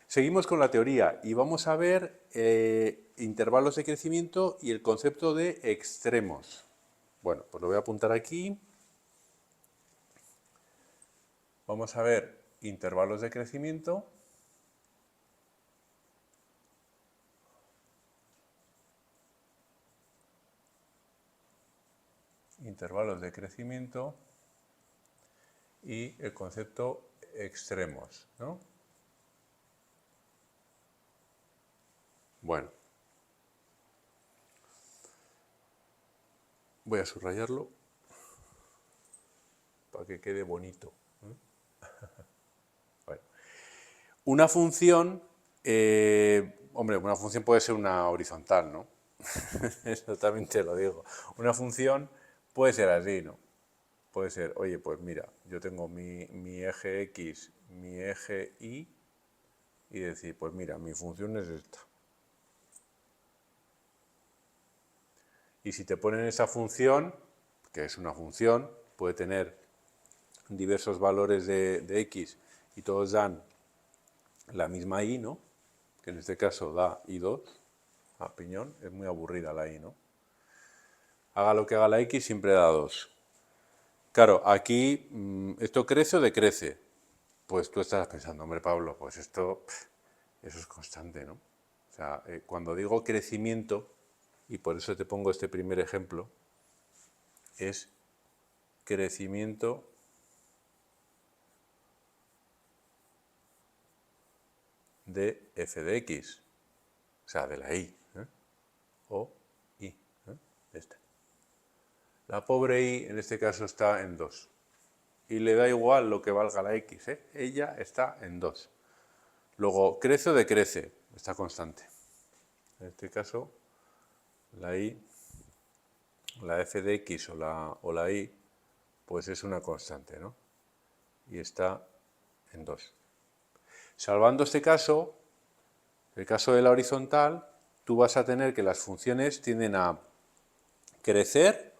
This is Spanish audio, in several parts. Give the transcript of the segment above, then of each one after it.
Seguimos con la teoría y vamos a ver intervalos de crecimiento y el concepto de extremos. Bueno, pues lo voy a apuntar aquí. Vamos a ver intervalos de crecimiento. Intervalos de crecimiento y el concepto extremos, ¿no? Bueno, voy a subrayarlo para que quede bonito. Bueno. Una función, hombre, una función puede ser una horizontal, ¿no? Eso también te lo digo. Una función puede ser así, ¿no? Puede ser, oye, pues mira, yo tengo mi eje X, mi eje Y, y decir, pues mira, mi función es esta. Y si te ponen esa función, que es una función, puede tener diversos valores de X y todos dan la misma Y, ¿no? Que en este caso da Y2, a piñón, es muy aburrida la Y, ¿no? Haga lo que haga la X, siempre da 2. Claro, aquí, ¿esto crece o decrece? Pues tú estarás pensando, hombre, Pablo, pues esto, eso es constante, ¿no? O sea, cuando digo crecimiento, y por eso te pongo este primer ejemplo, es crecimiento de f de x, o sea, de la y, o y, esta. La pobre y en este caso está en 2. Y le da igual lo que valga la x, ella está en 2. Luego, crece o decrece, está constante. En este caso, la y, la f de x o la y, pues es una constante, ¿no? Y está en 2. Salvando este caso, el caso de la horizontal, tú vas a tener que las funciones tienden a crecer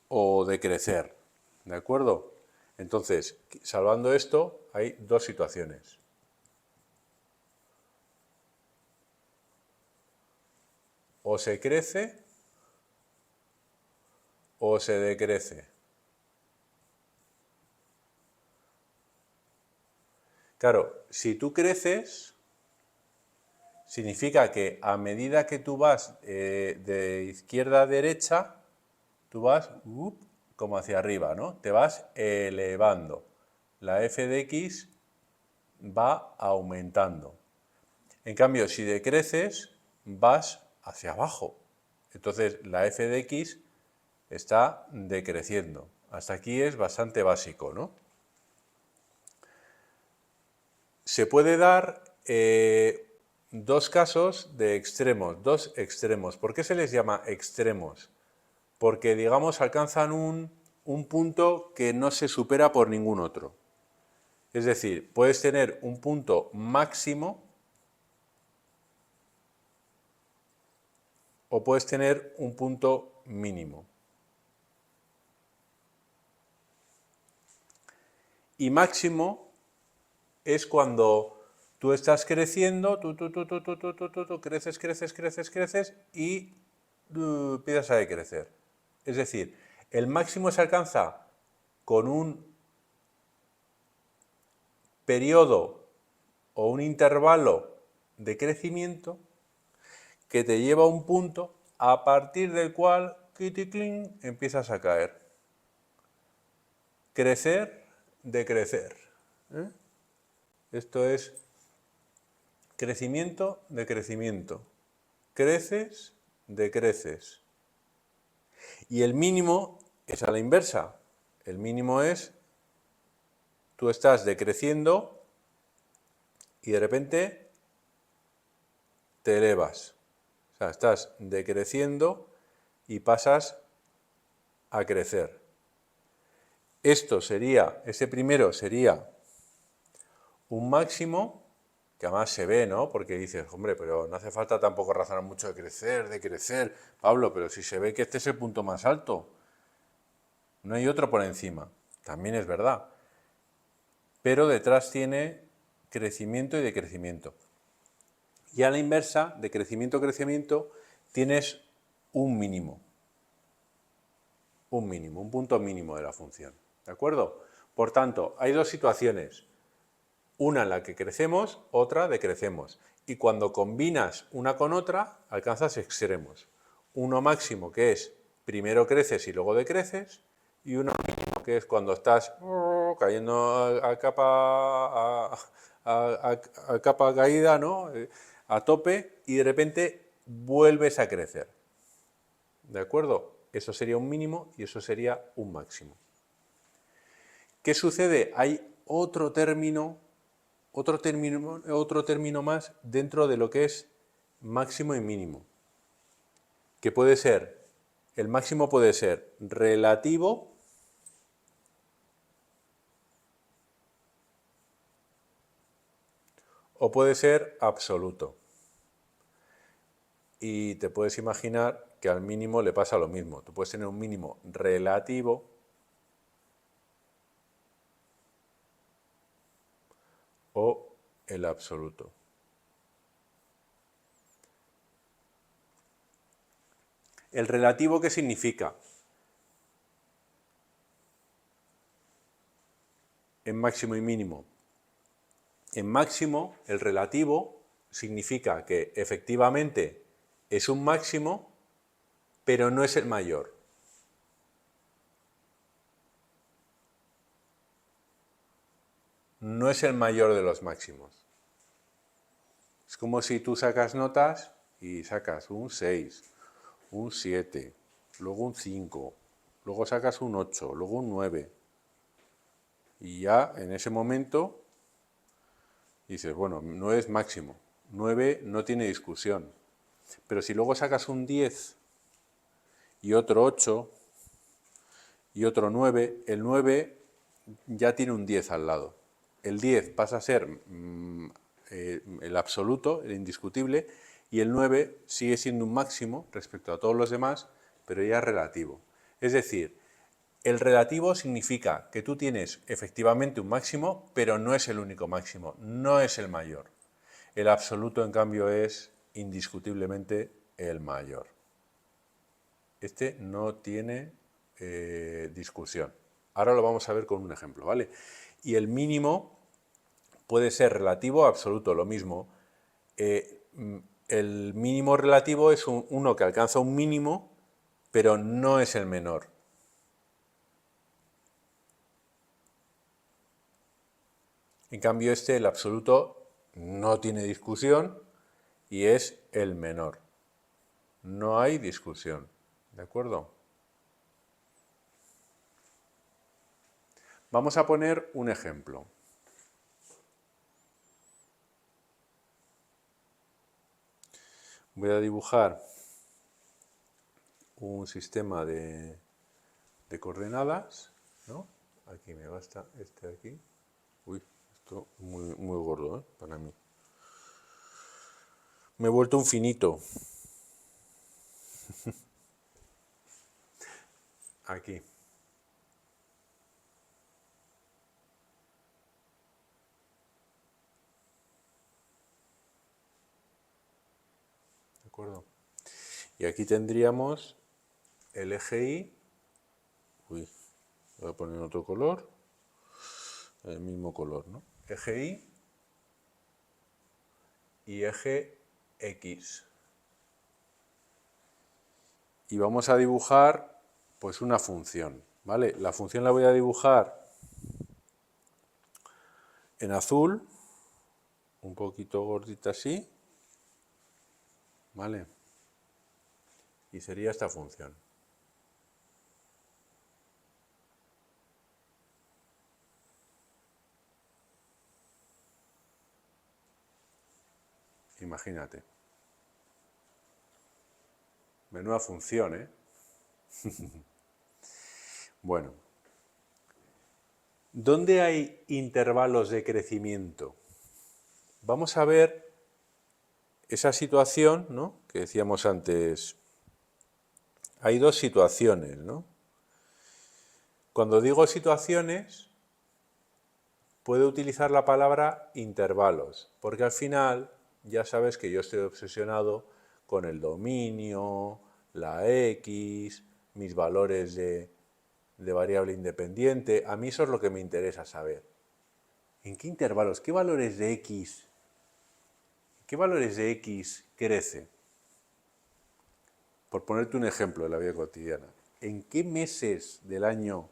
o decrecer, ¿de acuerdo? Entonces, salvando esto, hay dos situaciones. O se crece o se decrece. Claro, si tú creces, significa que a medida que tú vas de izquierda a derecha, tú vas como hacia arriba, ¿no? Te vas elevando. La f de x va aumentando. En cambio, si decreces, vas hacia abajo. Entonces, la f de x está decreciendo. Hasta aquí es bastante básico, ¿no? Se puede dar dos casos de extremos, dos extremos. ¿Por qué se les llama extremos? Porque, digamos, alcanzan un punto que no se supera por ningún otro. Es decir, puedes tener un punto máximo o puedes tener un punto mínimo. Y máximo es cuando tú estás creciendo, tú creces, creces, creces, creces y empiezas a decrecer. Es decir, el máximo se alcanza con un periodo o un intervalo de crecimiento que te lleva a un punto a partir del cual empiezas a caer. Crecer, decrecer. Esto es crecimiento, decrecimiento. Creces, decreces. Y el mínimo es a la inversa. El mínimo es, tú estás decreciendo y de repente te elevas. O sea, estás decreciendo y pasas a crecer. Esto sería, ese primero sería un máximo, que además se ve, ¿no? Porque dices, hombre, pero no hace falta tampoco razonar mucho de crecer, Pablo, pero si se ve que este es el punto más alto, no hay otro por encima, también es verdad. Pero detrás tiene crecimiento y decrecimiento. Y a la inversa, de crecimiento-crecimiento, tienes un mínimo. Un mínimo, un punto mínimo de la función. ¿De acuerdo? Por tanto, hay dos situaciones. Una en la que crecemos, otra decrecemos. Y cuando combinas una con otra, alcanzas extremos. Uno máximo, que es primero creces y luego decreces, y uno mínimo, que es cuando estás cayendo a capa caída, ¿no? A tope, y de repente vuelves a crecer. ¿De acuerdo? Eso sería un mínimo y eso sería un máximo. ¿Qué sucede? Hay otro término más dentro de lo que es máximo y mínimo, que puede ser, el máximo puede ser relativo o puede ser absoluto. Y te puedes imaginar que al mínimo le pasa lo mismo. Tú puedes tener un mínimo relativo o el absoluto. ¿El relativo qué significa? En máximo y mínimo. En máximo, el relativo significa que efectivamente es un máximo, pero no es el mayor. No es el mayor de los máximos. Es como si tú sacas notas y sacas un 6, un 7, luego un 5, luego sacas un 8, luego un 9. Y ya en ese momento dices, bueno, 9 es máximo, 9 no tiene discusión. Pero si luego sacas un 10 y otro 8 y otro 9, el 9 ya tiene un 10 al lado. El 10 pasa a ser el absoluto, el indiscutible, y el 9 sigue siendo un máximo respecto a todos los demás, pero ya es relativo. Es decir, el relativo significa que tú tienes efectivamente un máximo, pero no es el único máximo, no es el mayor. El absoluto, en cambio, es indiscutiblemente el mayor. Este no tiene discusión. Ahora lo vamos a ver con un ejemplo, ¿vale? Y el mínimo puede ser relativo o absoluto, lo mismo. El mínimo relativo es uno que alcanza un mínimo, pero no es el menor. En cambio, el absoluto, no tiene discusión y es el menor. No hay discusión, ¿de acuerdo? Vamos a poner un ejemplo. Voy a dibujar un sistema de coordenadas, ¿no? Aquí me basta este de aquí. Uy, esto muy, muy gordo, para mí. Me he vuelto un finito. Aquí. ¿De acuerdo? Y aquí tendríamos el eje Y. Uy, voy a poner otro color. El mismo color, ¿no? Eje Y eje X. Y vamos a dibujar pues una función, ¿vale? La función la voy a dibujar en azul, un poquito gordita así, ¿vale? Y sería esta función. Imagínate. Menuda función, ¿eh? Bueno. ¿Dónde hay intervalos de crecimiento? Vamos a ver esa situación, ¿no?, que decíamos antes. Hay dos situaciones, ¿no? Cuando digo situaciones, puedo utilizar la palabra intervalos, porque al final ya sabes que yo estoy obsesionado con el dominio, la X, mis valores de variable independiente. A mí eso es lo que me interesa saber. ¿En qué intervalos? ¿Qué valores de X? ¿Qué valores de X crece? Por ponerte un ejemplo de la vida cotidiana. ¿En qué meses del año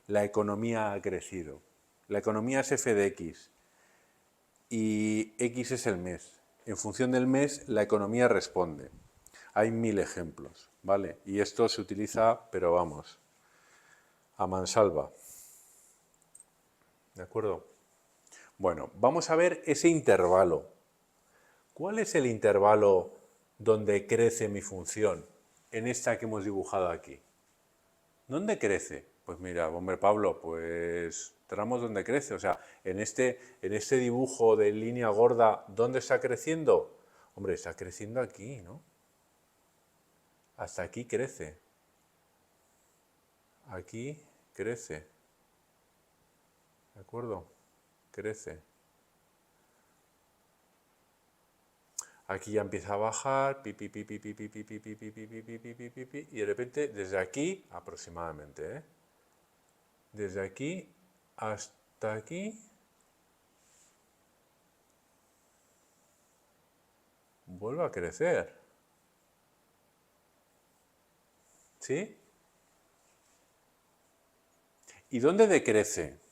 la economía ha crecido? La economía es f de X y X es el mes. En función del mes, la economía responde. Hay 1000 ejemplos, ¿vale? Y esto se utiliza, pero vamos, a mansalva. ¿De acuerdo? Bueno, vamos a ver ese intervalo. ¿Cuál es el intervalo donde crece mi función? En esta que hemos dibujado aquí. ¿Dónde crece? Pues mira, hombre Pablo, pues tramos donde crece. O sea, en este dibujo de línea gorda, ¿dónde está creciendo? Hombre, está creciendo aquí, ¿no? Hasta aquí crece. Aquí crece. ¿De acuerdo? Crece. Aquí ya empieza a bajar, y de repente desde aquí, aproximadamente, desde aquí hasta aquí, vuelve a crecer. ¿Sí? ¿Y dónde decrece?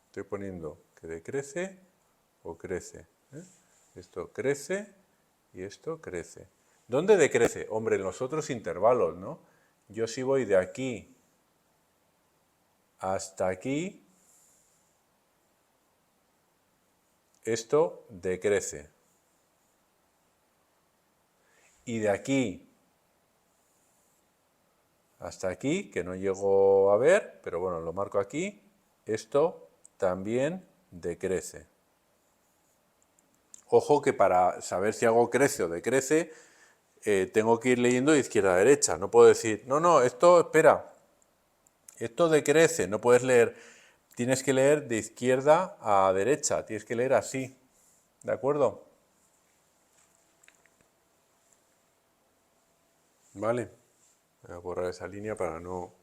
Estoy poniendo que decrece o crece. Esto crece y esto crece. ¿Dónde decrece? Hombre, en los otros intervalos, ¿no? Yo si voy de aquí hasta aquí, esto decrece. Y de aquí hasta aquí, que no llego a ver, pero bueno, lo marco aquí, esto también decrece. Ojo que para saber si algo crece o decrece, tengo que ir leyendo de izquierda a derecha. No puedo decir, no, esto, espera, esto decrece. No puedes leer, tienes que leer de izquierda a derecha, tienes que leer así. ¿De acuerdo? Vale. Voy a borrar esa línea para no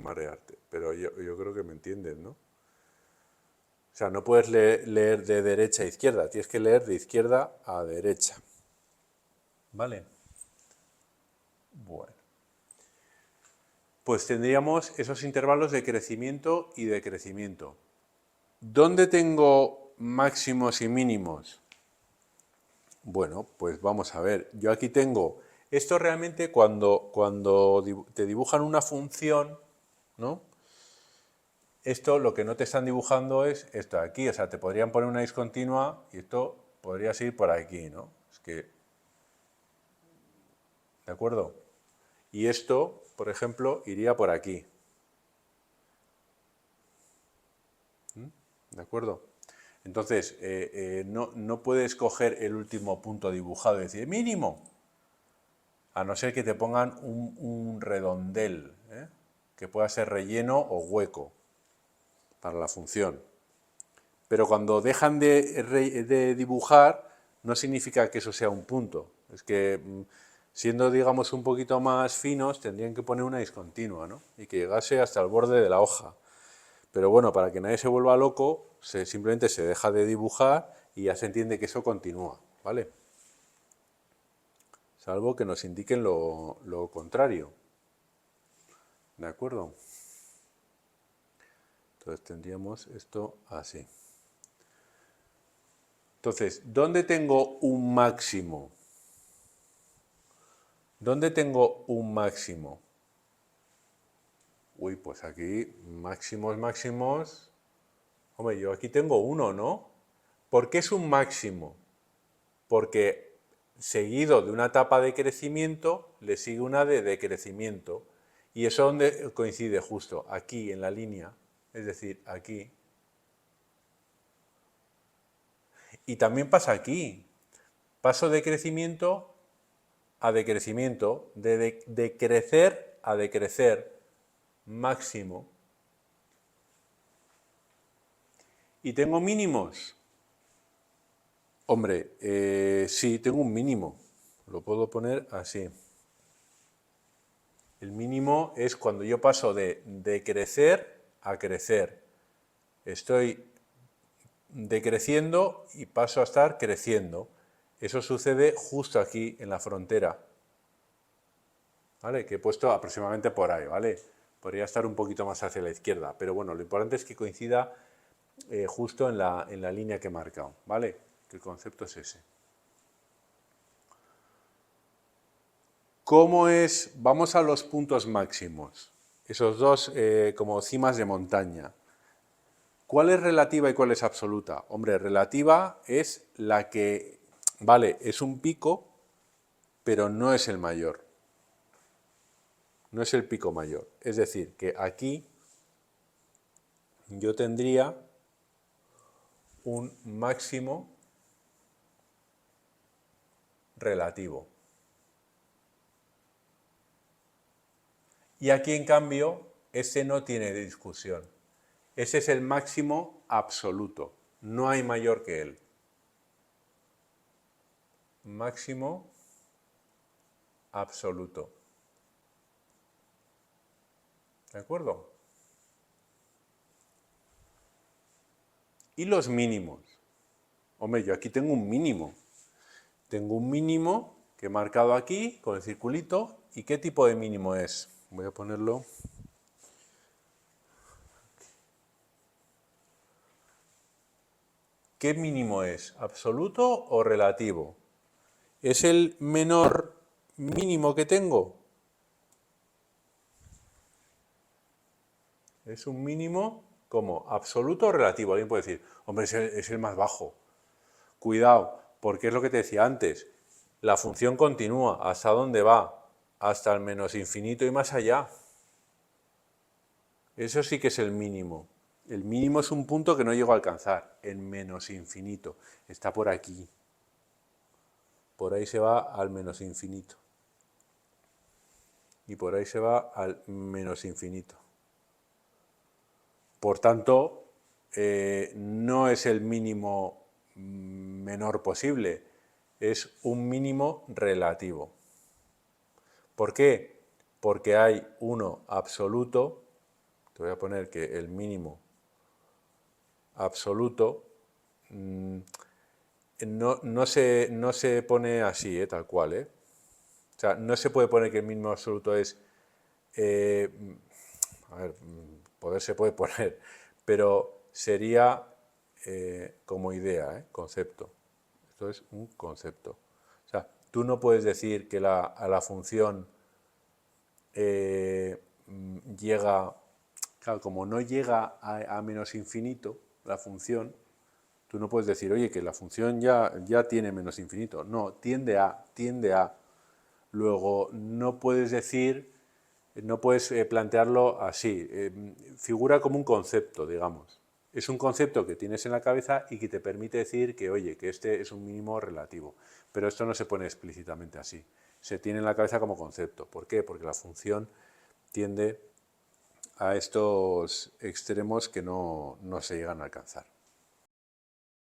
marearte. Pero yo creo que me entiendes, ¿no? O sea, no puedes leer de derecha a izquierda, tienes que leer de izquierda a derecha. ¿Vale? Bueno. Pues tendríamos esos intervalos de crecimiento y decrecimiento. ¿Dónde tengo máximos y mínimos? Bueno, pues vamos a ver. Yo aquí tengo... Esto realmente cuando te dibujan una función, ¿no? Esto lo que no te están dibujando es esto de aquí. O sea, te podrían poner una discontinua y esto podría ir por aquí, ¿no? Es que... ¿De acuerdo? Y esto, por ejemplo, iría por aquí. ¿De acuerdo? Entonces, no puedes coger el último punto dibujado y decir mínimo, a no ser que te pongan un redondel, que pueda ser relleno o hueco para la función. Pero cuando dejan de dibujar, no significa que eso sea un punto. Es que, siendo, digamos, un poquito más finos, tendrían que poner una discontinua, ¿no? Y que llegase hasta el borde de la hoja. Pero bueno, para que nadie se vuelva loco, simplemente se deja de dibujar y ya se entiende que eso continúa, ¿vale? Salvo que nos indiquen lo contrario. ¿De acuerdo? Entonces tendríamos esto así. Entonces, ¿dónde tengo un máximo? ¿Dónde tengo un máximo? Uy, pues aquí máximos. Hombre, yo aquí tengo uno, ¿no? ¿Por qué es un máximo? Porque seguido de una etapa de crecimiento, le sigue una de decrecimiento. Y eso donde coincide justo, aquí en la línea, es decir, aquí. Y también pasa aquí. Paso de crecimiento a decrecimiento, de crecer a decrecer máximo. ¿Y tengo mínimos? Hombre, sí, tengo un mínimo. Lo puedo poner así. El mínimo es cuando yo paso de decrecer a crecer. Estoy decreciendo y paso a estar creciendo. Eso sucede justo aquí en la frontera, ¿vale? Que he puesto aproximadamente por ahí, ¿vale? Podría estar un poquito más hacia la izquierda, pero bueno, lo importante es que coincida justo en la línea que he marcado, ¿vale? Que el concepto es ese. ¿Cómo es? Vamos a los puntos máximos, esos dos como cimas de montaña. ¿Cuál es relativa y cuál es absoluta? Hombre, relativa es la que, vale, es un pico, pero no es el mayor. No es el pico mayor. Es decir, que aquí yo tendría un máximo relativo. Y aquí, en cambio, ese no tiene discusión. Ese es el máximo absoluto. No hay mayor que él. Máximo absoluto. ¿De acuerdo? Y los mínimos. Hombre, yo aquí tengo un mínimo. Tengo un mínimo que he marcado aquí con el circulito. ¿Y qué tipo de mínimo es? Voy a ponerlo. ¿Qué mínimo es? ¿Absoluto o relativo? ¿Es el menor mínimo que tengo? Es un mínimo como absoluto o relativo. Alguien puede decir, hombre, es el más bajo. Cuidado, porque es lo que te decía antes. La función continúa. ¿Hasta dónde va? Hasta el menos infinito y más allá. Eso sí que es el mínimo. El mínimo es un punto que no llego a alcanzar. El menos infinito. Está por aquí. Por ahí se va al menos infinito. Y por ahí se va al menos infinito. Por tanto, no es el mínimo menor posible, es un mínimo relativo. ¿Por qué? Porque hay uno absoluto, te voy a poner que el mínimo absoluto no se pone así, tal cual. O sea, no se puede poner que el mínimo absoluto es... a ver, poder se puede poner, pero sería como idea, concepto. Esto es un concepto. O sea, tú no puedes decir que a la función llega, claro, como no llega a menos infinito, la función, tú no puedes decir, oye, que la función ya tiene menos infinito. No, tiende a. Luego, no puedes decir, no puedes plantearlo así. Figura como un concepto, digamos. Es un concepto que tienes en la cabeza y que te permite decir que, oye, que este es un mínimo relativo. Pero esto no se pone explícitamente así. Se tiene en la cabeza como concepto. ¿Por qué? Porque la función tiende a estos extremos que no se llegan a alcanzar.